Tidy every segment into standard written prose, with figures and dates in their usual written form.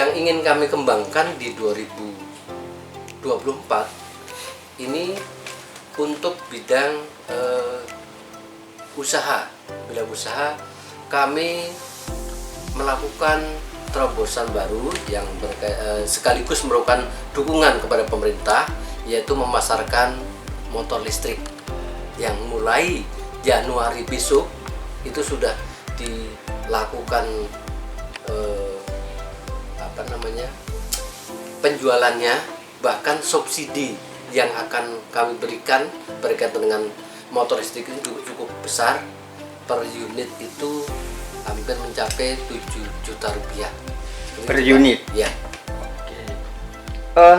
yang ingin kami kembangkan di 2024 ini untuk bidang bidang usaha kami melakukan terobosan baru yang sekaligus merupakan dukungan kepada pemerintah, yaitu memasarkan motor listrik yang mulai Januari besok itu sudah dilakukan penjualannya, bahkan subsidi yang akan kami berikan berkaitan dengan motor listrik itu cukup besar. Per unit itu hampir mencapai 7 juta rupiah per unit ya.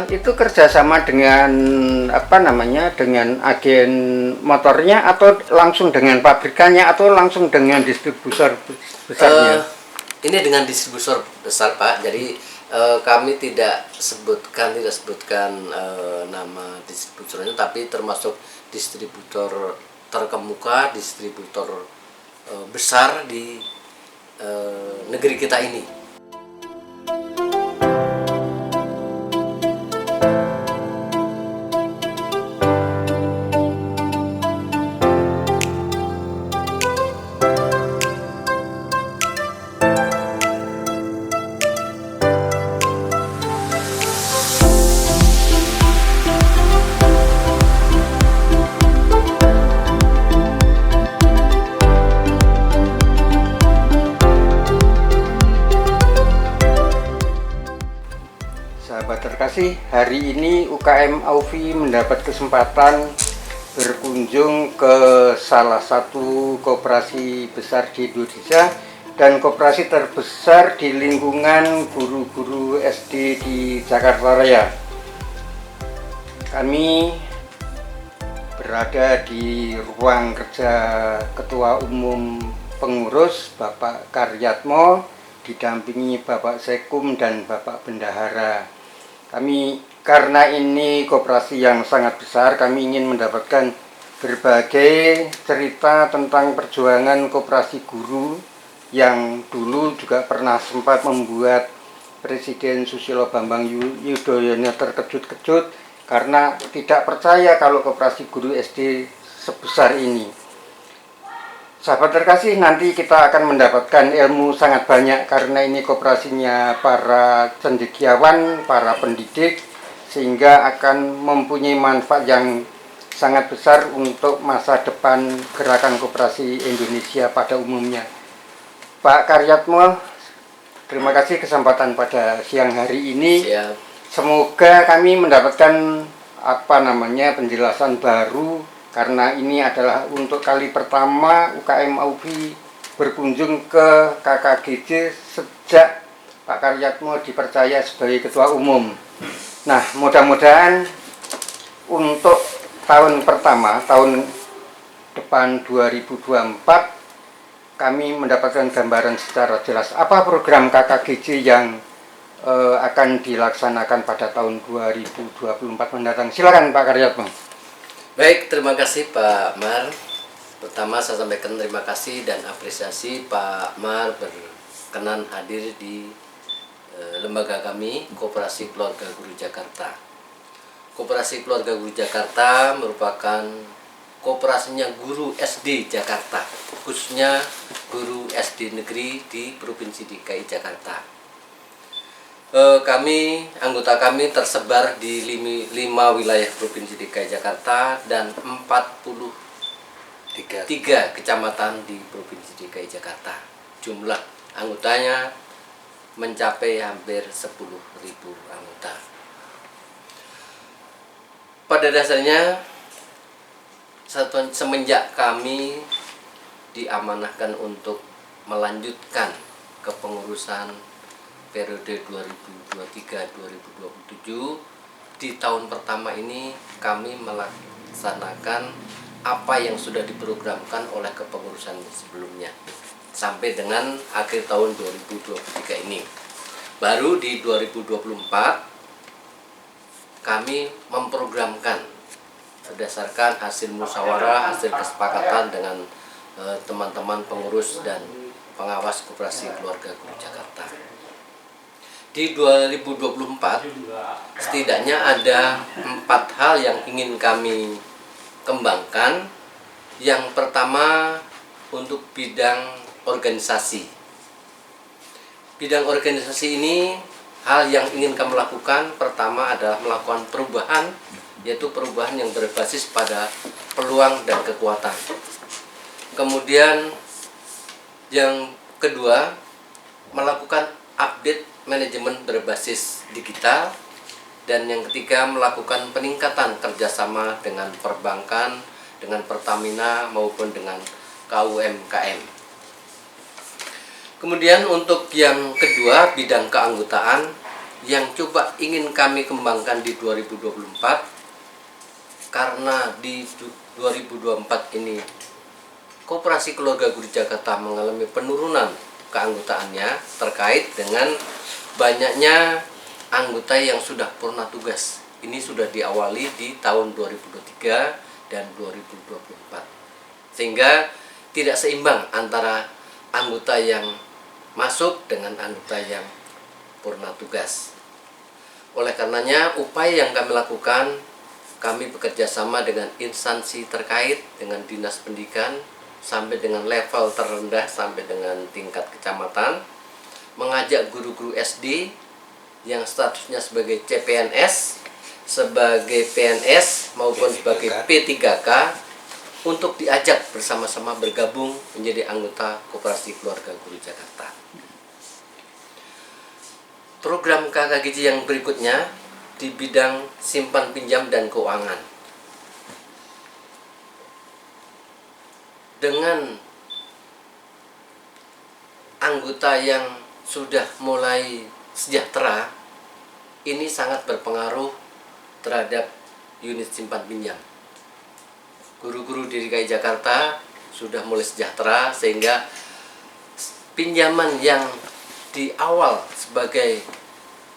Itu kerjasama dengan dengan agen motornya, atau langsung dengan pabrikannya, atau langsung dengan distributor besarnya? Ini dengan distributor besar, Pak. Jadi kami tidak sebutkan nama distributornya, tapi termasuk distributor terkemuka, distributor besar di negeri kita ini. Sahabat terkasih, hari ini UKM Aufi mendapat kesempatan berkunjung ke salah satu koperasi besar di Indonesia dan koperasi terbesar di lingkungan guru-guru SD di Jakarta Raya. Kami berada di ruang kerja Ketua Umum Pengurus Bapak Karyatmo, didampingi Bapak Sekum dan Bapak Bendahara. Karena ini koperasi yang sangat besar, kami ingin mendapatkan berbagai cerita tentang perjuangan koperasi guru yang dulu juga pernah sempat membuat Presiden Susilo Bambang Yudhoyono terkejut-kejut karena tidak percaya kalau koperasi guru SD sebesar ini. Sahabat terkasih, nanti kita akan mendapatkan ilmu sangat banyak karena ini koperasinya para cendekiawan, para pendidik, sehingga akan mempunyai manfaat yang sangat besar untuk masa depan gerakan koperasi Indonesia pada umumnya. Pak Karyatmo, terima kasih kesempatan pada siang hari ini. Siap. Semoga kami mendapatkan penjelasan baru, karena ini adalah untuk kali pertama UKM Aufi berkunjung ke KKGJ sejak Pak Karyatmo dipercaya sebagai Ketua Umum. Nah, mudah-mudahan untuk tahun pertama, tahun depan 2024, kami mendapatkan gambaran secara jelas apa program KKGJ yang akan dilaksanakan pada tahun 2024 mendatang. Silakan Pak Karyatmo. Baik, terima kasih Pak Mar. Pertama saya sampaikan terima kasih dan apresiasi Pak Mar berkenan hadir di lembaga kami, Koperasi Keluarga Guru Jakarta. Koperasi Keluarga Guru Jakarta merupakan koperasinya guru SD Jakarta, khususnya guru SD negeri di Provinsi DKI Jakarta. Anggota kami tersebar di 5 wilayah Provinsi DKI Jakarta dan 43 kecamatan di Provinsi DKI Jakarta. Jumlah anggotanya mencapai hampir 10.000 anggota. Pada dasarnya, semenjak kami diamanahkan untuk melanjutkan kepengurusan periode 2023-2027, di tahun pertama ini kami melaksanakan apa yang sudah diprogramkan oleh kepengurusan sebelumnya sampai dengan akhir tahun 2023 ini. Baru di 2024 kami memprogramkan berdasarkan hasil musyawarah, hasil kesepakatan dengan teman-teman pengurus dan pengawas Koperasi Keluarga Guru Jakarta. Di 2024 setidaknya ada 4 hal yang ingin kami kembangkan. Yang pertama untuk bidang organisasi. Bidang organisasi ini hal yang ingin kami lakukan pertama adalah melakukan perubahan, yaitu perubahan yang berbasis pada peluang dan kekuatan. Kemudian yang kedua, melakukan update manajemen berbasis digital. Dan yang ketiga, melakukan peningkatan kerjasama dengan perbankan, dengan Pertamina maupun dengan KUMKM. Kemudian untuk yang kedua, bidang keanggotaan yang coba ingin kami kembangkan di 2024, karena di 2024 ini Koperasi Keluarga Guru Jakarta mengalami penurunan keanggotaannya terkait dengan banyaknya anggota yang sudah purna tugas. Ini sudah diawali di tahun 2023 dan 2024. Sehingga tidak seimbang antara anggota yang masuk dengan anggota yang purna tugas. Oleh karenanya, upaya yang kami lakukan, kami bekerja sama dengan instansi terkait, dengan dinas pendidikan, sampai dengan level terendah, sampai dengan tingkat kecamatan, mengajak guru-guru SD yang statusnya sebagai CPNS, sebagai PNS, maupun sebagai P3K untuk diajak bersama-sama bergabung menjadi anggota Koperasi Keluarga Guru Jakarta. Program KKGJ yang berikutnya di bidang simpan pinjam dan keuangan. Dengan anggota yang sudah mulai sejahtera, ini sangat berpengaruh terhadap unit simpan pinjam. Guru-guru di DKI Jakarta sudah mulai sejahtera, sehingga pinjaman yang di awal sebagai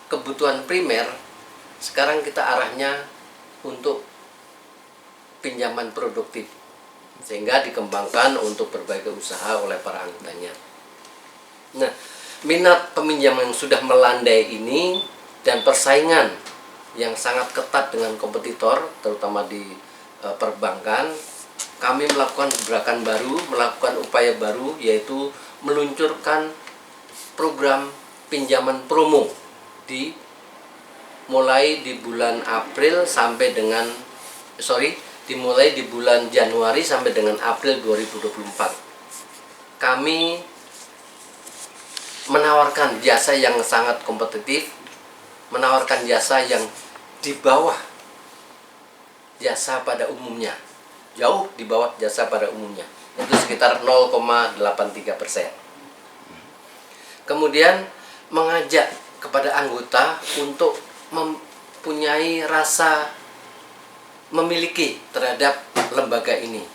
kebutuhan primer, sekarang kita arahnya untuk pinjaman produktif, sehingga dikembangkan untuk berbagai usaha oleh para anggotanya. Nah, minat peminjaman yang sudah melandai ini dan persaingan yang sangat ketat dengan kompetitor, terutama di perbankan, kami melakukan gerakan baru, melakukan upaya baru, yaitu meluncurkan program pinjaman promo dimulai di bulan Januari sampai dengan April 2024. Kami menawarkan jasa yang sangat kompetitif, menawarkan jasa yang di bawah jasa pada umumnya, jauh di bawah jasa pada umumnya, itu sekitar 0,83%. Kemudian mengajak kepada anggota untuk mempunyai rasa memiliki terhadap lembaga ini,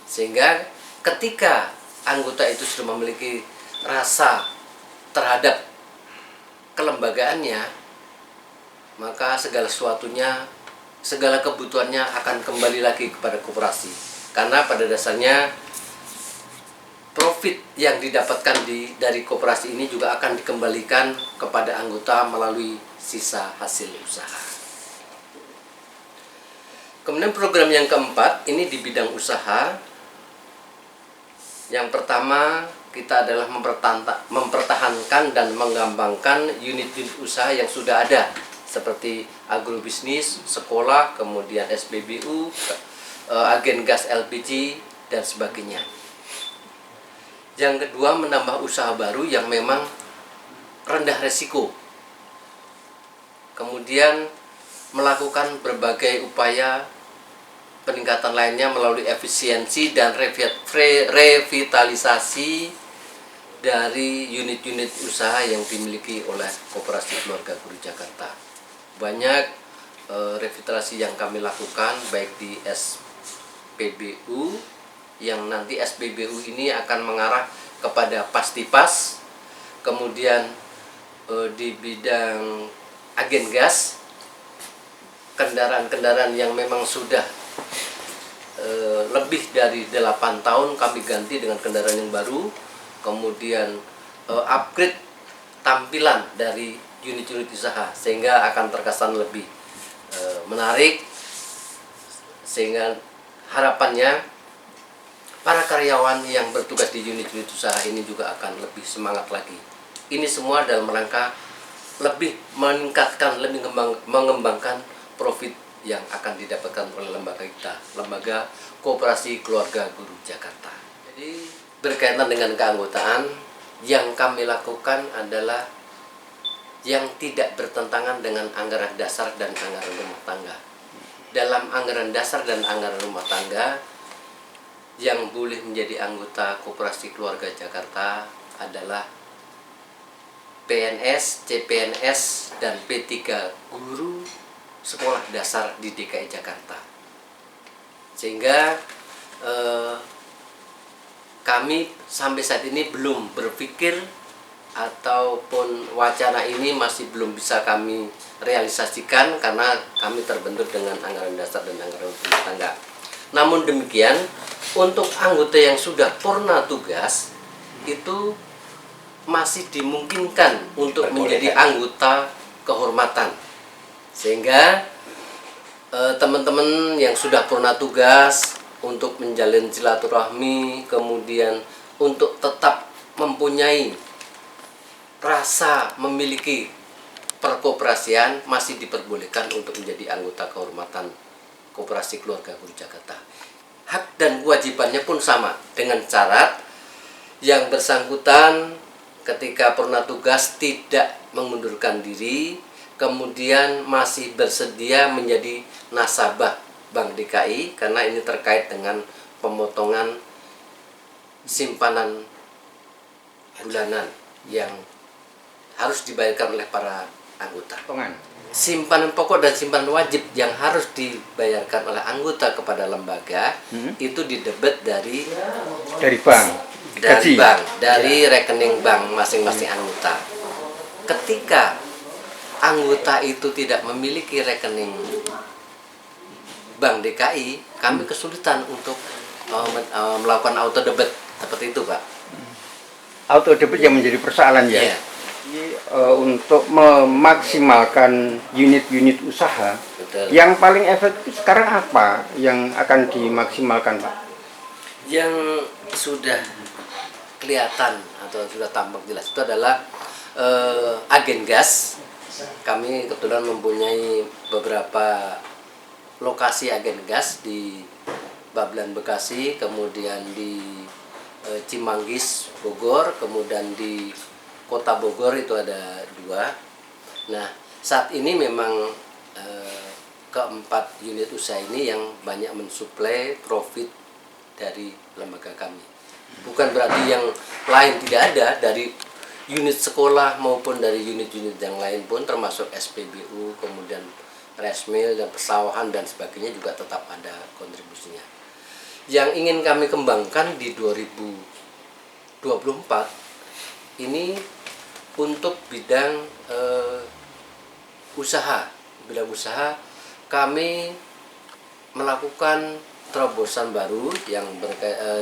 sehingga ketika anggota itu sudah memiliki rasa terhadap kelembagaannya, maka segala sesuatunya, segala kebutuhannya akan kembali lagi kepada koperasi. Karena pada dasarnya profit yang didapatkan dari koperasi ini juga akan dikembalikan kepada anggota melalui sisa hasil usaha. Kemudian program yang keempat, ini di bidang usaha. Yang pertama, kita adalah mempertahankan dan mengembangkan unit-unit usaha yang sudah ada, seperti agrobisnis, sekolah, kemudian SPBU, agen gas LPG, dan sebagainya. Yang kedua, menambah usaha baru yang memang rendah resiko. Kemudian melakukan berbagai upaya peningkatan lainnya melalui efisiensi dan revitalisasi dari unit-unit usaha yang dimiliki oleh Koperasi Keluarga Guru Jakarta. Banyak revitalisasi yang kami lakukan, baik di SPBU, yang nanti SPBU ini akan mengarah kepada Pastipas, kemudian di bidang agen gas, kendaraan-kendaraan yang memang sudah lebih dari 8 tahun kami ganti dengan kendaraan yang baru, kemudian upgrade tampilan dari unit-unit usaha, sehingga akan terkesan lebih menarik, sehingga harapannya para karyawan yang bertugas di unit-unit usaha ini juga akan lebih semangat lagi. Ini semua dalam rangka lebih meningkatkan, lebih mengembangkan profit yang akan didapatkan oleh lembaga kita, Lembaga Koperasi Keluarga Guru Jakarta. Jadi berkaitan dengan keanggotaan, yang kami lakukan adalah yang tidak bertentangan dengan anggaran dasar dan anggaran rumah tangga. Dalam anggaran dasar dan anggaran rumah tangga, yang boleh menjadi anggota Koperasi Keluarga Jakarta adalah PNS, CPNS, dan P3 guru sekolah dasar di DKI Jakarta. Sehingga kami sampai saat ini belum berpikir, ataupun wacana ini masih belum bisa kami realisasikan karena kami terbentur dengan anggaran dasar dan anggaran rumah tangga. Namun demikian, untuk anggota yang sudah purna tugas itu masih dimungkinkan untuk menjadi anggota kehormatan, sehingga teman-teman yang sudah purna tugas untuk menjalin silaturahmi, kemudian untuk tetap mempunyai rasa memiliki perkoperasian, masih diperbolehkan untuk menjadi anggota kehormatan Koperasi Keluarga Guru Jakarta. Hak dan kewajibannya pun sama, dengan syarat yang bersangkutan ketika purna tugas tidak mengundurkan diri, kemudian masih bersedia menjadi nasabah Bank DKI, karena ini terkait dengan pemotongan simpanan bulanan yang harus dibayarkan oleh para anggota. Simpanan pokok dan simpanan wajib yang harus dibayarkan oleh anggota kepada lembaga itu didebet dari bank, dari rekening bank masing-masing anggota. Ketika anggota itu tidak memiliki rekening Bank DKI, kami kesulitan untuk melakukan auto debit seperti itu, Pak. Auto debit yang menjadi persoalan ya. Yeah. Untuk memaksimalkan unit-unit usaha, Betul. Yang paling efektif sekarang apa yang akan dimaksimalkan, Pak? Yang sudah kelihatan atau sudah tampak jelas itu adalah agen gas. Kami kebetulan mempunyai beberapa lokasi agen gas di Babelan Bekasi, kemudian di Cimanggis Bogor, kemudian di Kota Bogor itu ada 2. Nah, saat ini memang keempat unit usaha ini yang banyak mensuplai profit dari lembaga kami. Bukan berarti yang lain tidak ada, dari unit sekolah maupun dari unit-unit yang lain pun, termasuk SPBU, kemudian resmil dan persawahan dan sebagainya juga tetap ada kontribusinya. Yang ingin kami kembangkan di 2024 ini untuk bidang bidang usaha, kami melakukan terobosan baru yang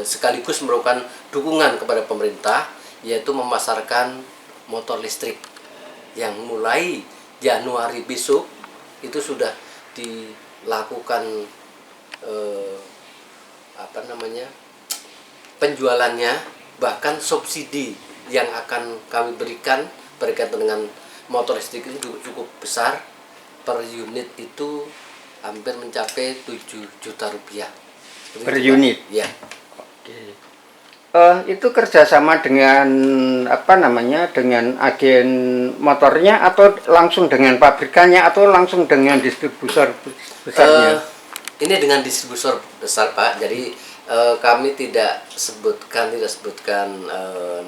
sekaligus merupakan dukungan kepada pemerintah, yaitu memasarkan motor listrik yang mulai Januari besok itu sudah dilakukan penjualannya, bahkan subsidi yang akan kami berikan berkaitan dengan motor listrik itu cukup besar. Per unit itu hampir mencapai 7 juta rupiah per unit. Ya. Oke. Itu kerjasama dengan dengan agen motornya, atau langsung dengan pabrikannya, atau langsung dengan distributor besarnya? Ini dengan distributor besar, Pak. Jadi kami tidak sebutkan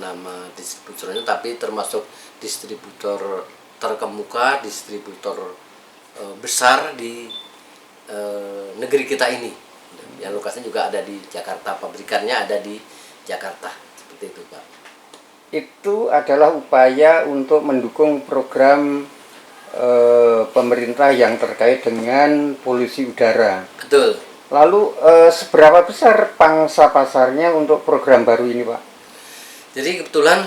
nama distributornya, tapi termasuk distributor terkemuka, distributor besar di negeri kita ini. Yang lokasinya juga ada di Jakarta, pabrikannya ada di Jakarta, seperti itu, Pak. Itu adalah upaya untuk mendukung program pemerintah yang terkait dengan polusi udara. Betul. Lalu seberapa besar pangsa pasarnya untuk program baru ini, Pak? Jadi kebetulan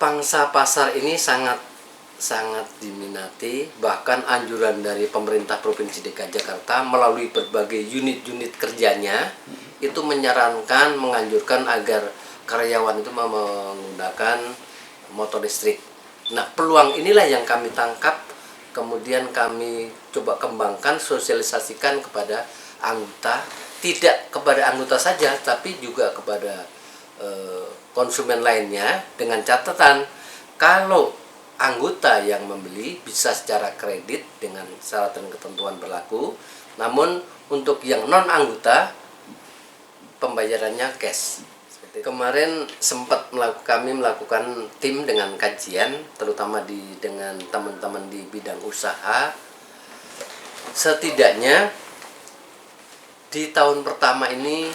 pangsa pasar ini sangat sangat diminati, bahkan anjuran dari pemerintah Provinsi DKI Jakarta melalui berbagai unit-unit kerjanya itu menyarankan, menganjurkan agar karyawan itu menggunakan motor listrik. Nah, peluang inilah yang kami tangkap, kemudian kami coba kembangkan, sosialisasikan kepada anggota, tidak kepada anggota saja, tapi juga kepada konsumen lainnya, dengan catatan kalau anggota yang membeli bisa secara kredit dengan syarat dan ketentuan berlaku, namun untuk yang non anggota pembayarannya cash. Kemarin sempat kami melakukan tim dengan kajian, terutama dengan teman-teman di bidang usaha. Setidaknya di tahun pertama ini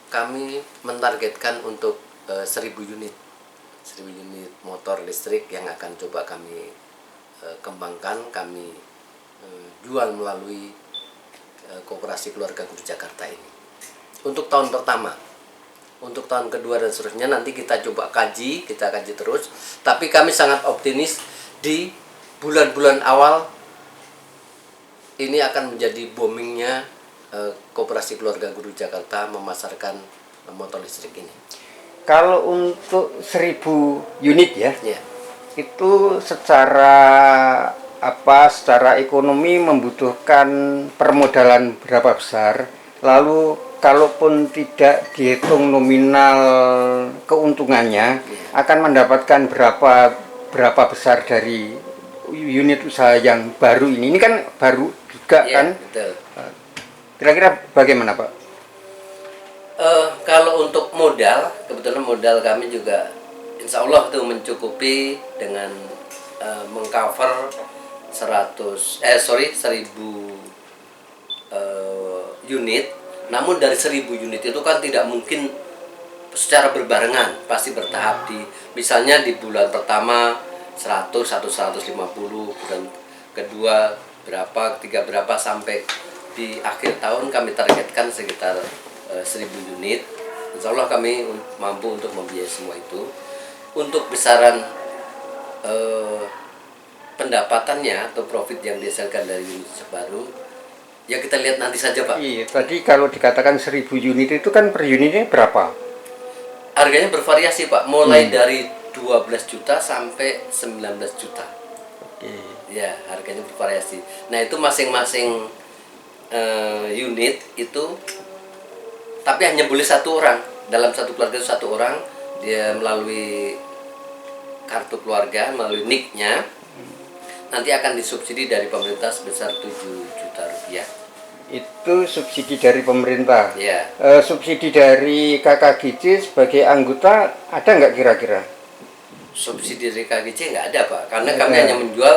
kami mentargetkan untuk 1000 unit motor listrik yang akan coba kami kembangkan, kami jual melalui Koperasi Keluarga Guru Jakarta ini. Untuk tahun pertama. Untuk tahun kedua dan seterusnya nanti kita coba kaji terus. Tapi kami sangat optimis di bulan-bulan awal ini akan menjadi boomingnya Koperasi Keluarga Guru Jakarta memasarkan motor listrik ini. Kalau untuk 1000 unit ya, Ya. itu secara ekonomi membutuhkan permodalan berapa besar? Lalu kalaupun tidak dihitung nominal keuntungannya, akan mendapatkan berapa besar dari unit usaha yang baru ini? Ini kan baru juga Ya, kan? betul. Kira-kira bagaimana, Pak? Kalau untuk modal, kebetulan modal kami juga insya Allah itu mencukupi dengan mengcover 1000 unit. Namun dari 1000 unit itu kan tidak mungkin secara berbarengan, pasti bertahap. Misalnya di bulan pertama 100 atau 150, bulan kedua berapa, ketiga berapa, sampai di akhir tahun kami targetkan sekitar 1000 unit. Insya Allah kami mampu untuk membiayai semua itu. Untuk besaran pendapatannya atau profit yang dihasilkan dari unit baru, ya kita lihat nanti saja, Pak. Iya, tadi kalau dikatakan 1000 unit itu kan per unitnya berapa? Harganya bervariasi, Pak, mulai dari 12 juta sampai 19 juta. Oke. Ya, harganya bervariasi. Nah, itu masing-masing unit itu, tapi hanya boleh satu orang. Dalam satu keluarga itu satu orang, dia melalui kartu keluarga, melalui NIK-nya, nanti akan disubsidi dari pemerintah sebesar 7 juta rupiah. Itu subsidi dari pemerintah. Ya. Subsidi dari KKGC sebagai anggota ada nggak kira-kira? Subsidi dari KGC nggak ada, Pak, karena Nggak kami ada. hanya menjual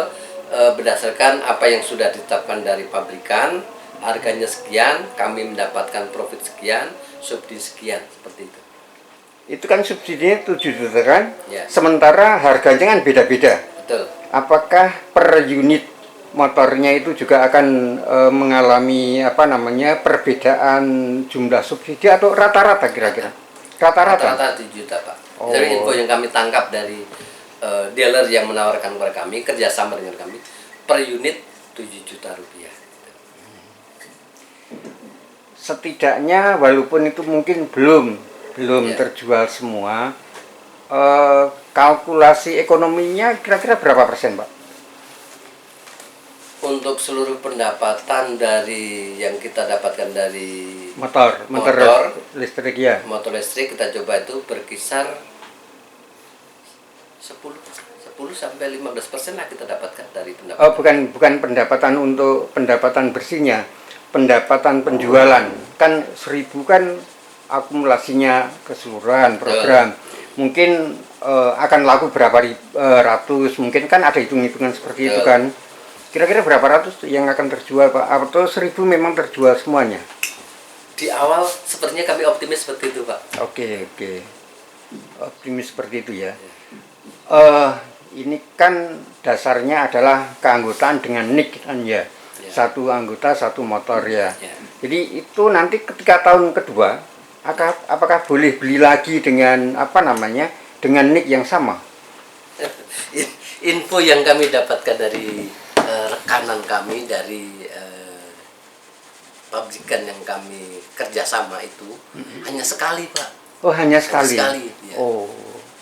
berdasarkan apa yang sudah ditetapkan dari pabrikan, harganya sekian, kami mendapatkan profit sekian, subsidi sekian, seperti itu. Itu kan subsidinya 7 juta kan? Ya. Sementara harganya kan beda-beda. Betul. Apakah per unit motornya itu juga akan mengalami perbedaan jumlah subsidi atau rata-rata kira-kira? Rata-rata. Rata-rata 7 juta, Pak. Oh. Dari info yang kami tangkap dari dealer yang menawarkan kepada kami, kerjasama dengan kami, per unit 7 juta rupiah. Setidaknya walaupun itu mungkin belum Ya. terjual semua, kalkulasi ekonominya kira-kira berapa persen, Pak? Untuk seluruh pendapatan dari yang kita dapatkan dari Motor listrik ya. motor listrik, kita coba itu berkisar 10 sampai 15% lah kita dapatkan dari pendapatan. Oh, bukan pendapatan untuk pendapatan bersihnya, pendapatan penjualan. Kan 1000 kan akumulasinya keseluruhan program. Mungkin akan laku berapa ratus, mungkin kan ada hitung-hitungan seperti itu kan. Kira-kira berapa ratus yang akan terjual, Pak? Atau 1000 memang terjual semuanya? Di awal sepertinya kami optimis seperti itu, Pak. Oke. Optimis seperti itu ya. Ini kan dasarnya adalah keanggotaan dengan NIK kan ya. Satu anggota, satu motor ya. Jadi itu nanti ketika tahun kedua, apakah boleh beli lagi dengan dengan NIK yang sama? info yang kami dapatkan dari rekanan kami dari pabrikan yang kami kerjasama itu hanya sekali, Pak. Oh, hanya sekali. Sekali, ya. Oh.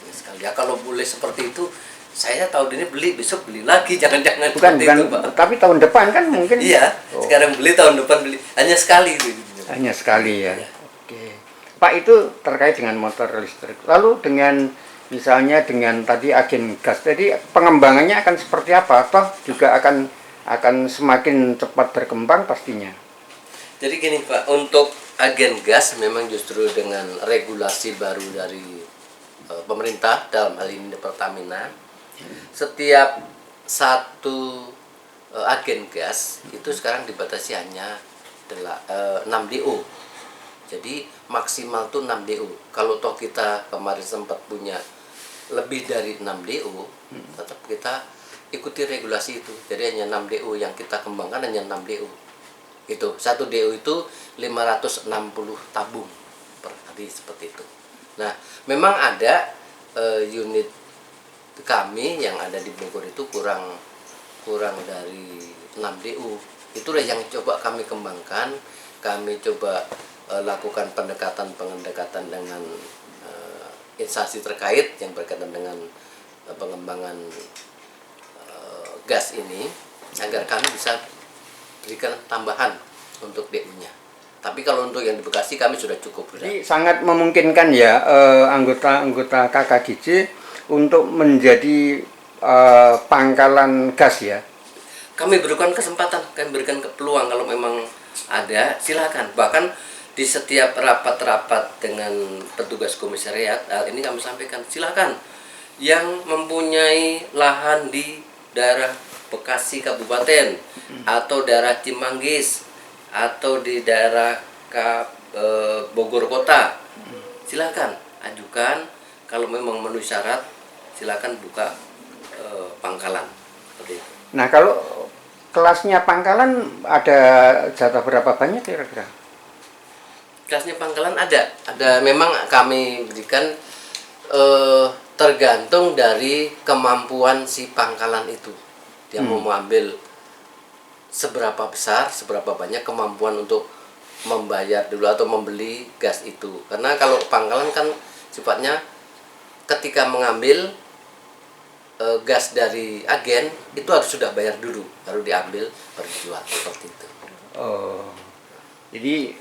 Hanya sekali. Ya kalau boleh seperti itu, saya tahun ini beli, besok beli lagi, jangan-jangan Bukan, seperti itu, Pak. tapi tahun depan kan mungkin. Iya, Oh. sekarang beli, tahun depan beli, hanya sekali gitu. Hanya sekali ya. Ya. Oke. Pak, itu terkait dengan motor listrik. Lalu dengan misalnya dengan tadi agen gas, jadi pengembangannya akan seperti apa? Atau juga akan semakin cepat berkembang pastinya? Jadi gini, Pak, untuk agen gas memang justru dengan regulasi baru dari pemerintah, dalam hal ini Pertamina, setiap satu agen gas itu sekarang dibatasi hanya 6 DO. Jadi maksimal tuh 6 DO. Kalau toh kita kemarin sempat punya lebih dari 6 DO, tetap kita ikuti regulasi itu. Jadi hanya 6 DO yang kita kembangkan, hanya 6 DO. Itu satu DO itu 560 tabung per hari, seperti itu. Nah, memang ada unit kami yang ada di Bogor itu kurang dari 6 DO. Itulah yang coba kami kembangkan. Kami coba lakukan pendekatan dengan instansi terkait yang berkaitan dengan pengembangan gas ini, agar kami bisa berikan tambahan untuk DU-nya. Tapi kalau untuk yang di Bekasi kami sudah cukup. Jadi sangat memungkinkan ya anggota KKGJ untuk menjadi pangkalan gas ya. Kami berikan kesempatan, kami berikan peluang, kalau memang ada silakan. Bahkan di setiap rapat-rapat dengan petugas komisariat, hal ini kami sampaikan, silakan yang mempunyai lahan di daerah Bekasi Kabupaten atau daerah Cimanggis atau di daerah Bogor Kota, silakan ajukan. Kalau memang memenuhi syarat, silakan buka pangkalan seperti itu. Nah, kalau kelasnya pangkalan ada jatah berapa banyak kira-kira? Kelasnya pangkalan ada memang kami berikan tergantung dari kemampuan si pangkalan itu. Dia mau mengambil seberapa besar, seberapa banyak kemampuan untuk membayar dulu atau membeli gas itu. Karena kalau pangkalan kan sifatnya ketika mengambil gas dari agen itu harus sudah bayar dulu, baru diambil, baru dijual, seperti itu. Oh, jadi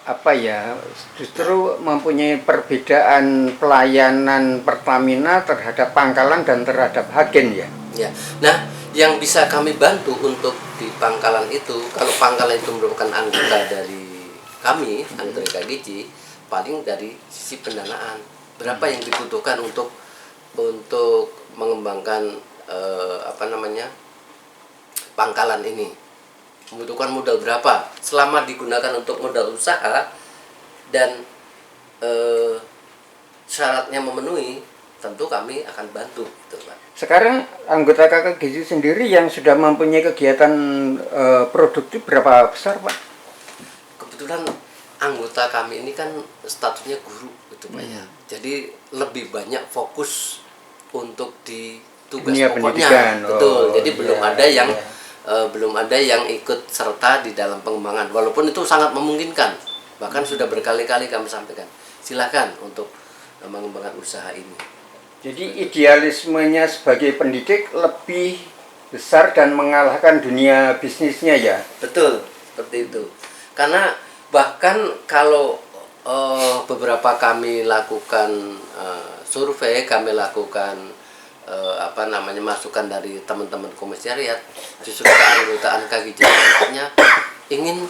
apa ya, justru mempunyai perbedaan pelayanan Pertamina terhadap pangkalan dan terhadap agen ya. Ya, nah yang bisa kami bantu untuk di pangkalan itu, kalau pangkalan itu merupakan anggota dari kami, anggota KKGJ, paling dari sisi pendanaan, berapa yang dibutuhkan untuk mengembangkan pangkalan ini, membutuhkan modal berapa, selama digunakan untuk modal usaha dan syaratnya memenuhi, tentu kami akan bantu, gitu, Pak. Sekarang anggota KKGJ sendiri yang sudah mempunyai kegiatan produktif berapa besar, Pak? Kebetulan anggota kami ini kan statusnya guru, gitu, Pak, ya. Jadi lebih banyak fokus untuk di tugas Dunia pokoknya, pendidikan. betul. Jadi Iya, belum ada yang ikut serta di dalam pengembangan, walaupun itu sangat memungkinkan. Bahkan sudah berkali-kali kami sampaikan, silakan untuk mengembangkan usaha ini. Jadi idealismenya sebagai pendidik lebih besar dan mengalahkan dunia bisnisnya ya? Betul, seperti itu. Karena bahkan kalau beberapa kami lakukan survei, kami lakukan masukan dari teman-teman komisariat, justru keanggotaan KKGJ-nya ingin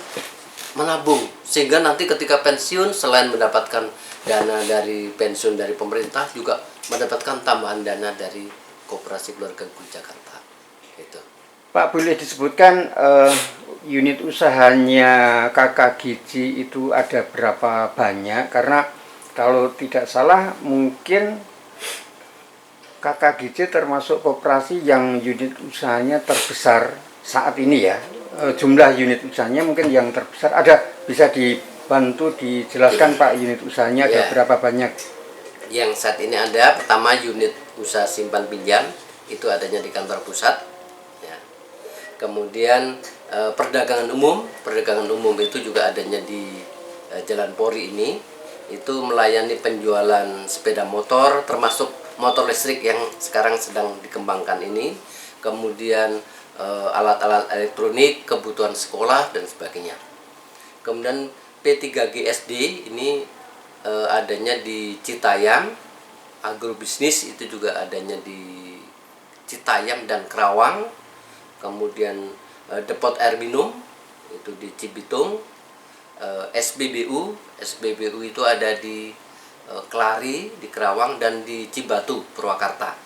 menabung, sehingga nanti ketika pensiun selain mendapatkan dana dari pensiun dari pemerintah, juga mendapatkan tambahan dana dari Koperasi Keluarga Guru Jakarta. Itu. Pak, boleh disebutkan unit usahanya KKGJ itu ada berapa banyak? Karena kalau tidak salah mungkin KKGJ termasuk koperasi yang unit usahanya terbesar saat ini ya. Jumlah unit usahanya mungkin yang terbesar. Ada, bisa dibantu dijelaskan Pak, unit usahanya ada berapa banyak? Yang saat ini ada, pertama unit usaha simpan pinjam itu adanya di kantor pusat. Ya. Kemudian perdagangan umum itu juga adanya di Jalan Pori ini, itu melayani penjualan sepeda motor termasuk motor listrik yang sekarang sedang dikembangkan ini, kemudian alat-alat elektronik, kebutuhan sekolah dan sebagainya. Kemudian P3GSD ini adanya di Citayam, agrobisnis itu juga adanya di Citayam dan Kerawang. Kemudian depot air minum itu di Cibitung. SBBU itu ada di Kelari, di Kerawang, dan di Cibatu, Purwakarta.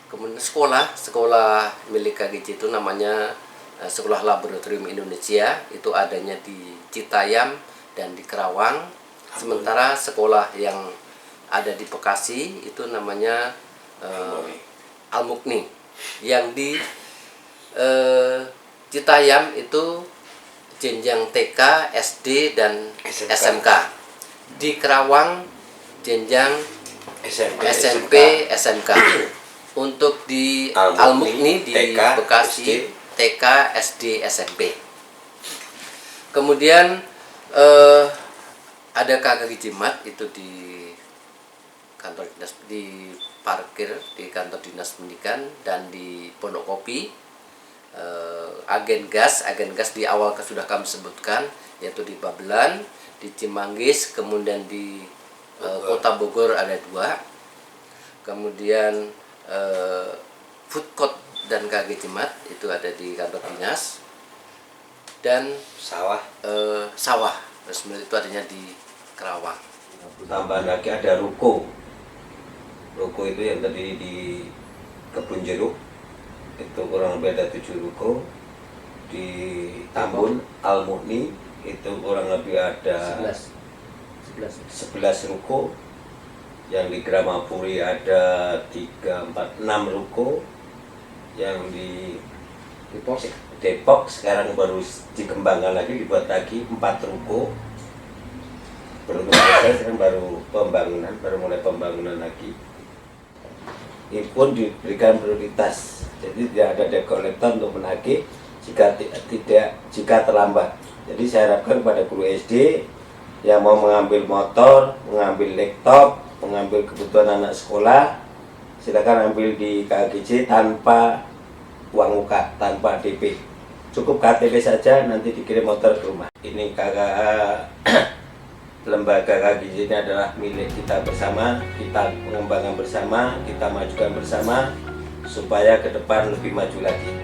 Kemudian sekolah milik KGJ itu namanya Sekolah Laboratorium Indonesia, itu adanya di Citayam dan di Kerawang. Sementara sekolah yang ada di Bekasi itu namanya Al-Mukni. Yang di Citayam itu jenjang TK, SD, dan SMK. Di Kerawang jenjang SMP, SMK. Untuk di Al-Mukni di Bekasi TK, SD, SMP. Kemudian ada KKG Jimat itu di kantor dinas, di parkir di kantor dinas pendidikan, dan di Pondok Kopi. Agen gas di awal sudah kami sebutkan, yaitu di Babelan, di Cimanggis, kemudian di Kota Bogor ada 2. Kemudian food court dan KG Jimat itu ada di kantor dinas, dan sawah resmi itu adanya di Kerawang. Tambah lagi ada ruko itu yang tadi di Kebun Jeruk, itu kurang lebih ada 7 ruko. Di Tambun Al-Mukni itu kurang lebih ada 11 ruko. Yang di Gramapuri ada 3, 4, 6 ruko. Yang di Depok sekarang baru dikembangkan lagi, dibuat lagi 4 ruko. Belum selesai, sekarang baru mulai pembangunan lagi. Ini pun diberikan prioritas, jadi tidak ada debt collector untuk menagih jika terlambat. Jadi saya harapkan kepada guru SD yang mau mengambil motor, mengambil laptop, mengambil kebutuhan anak sekolah, silakan ambil di KGJ tanpa uang muka, tanpa DP. Cukup KTP saja, nanti dikirim motor ke rumah. Ini lembaga KGJ ini adalah milik kita bersama, kita mengembangkan bersama, kita majukan bersama supaya ke depan lebih maju lagi.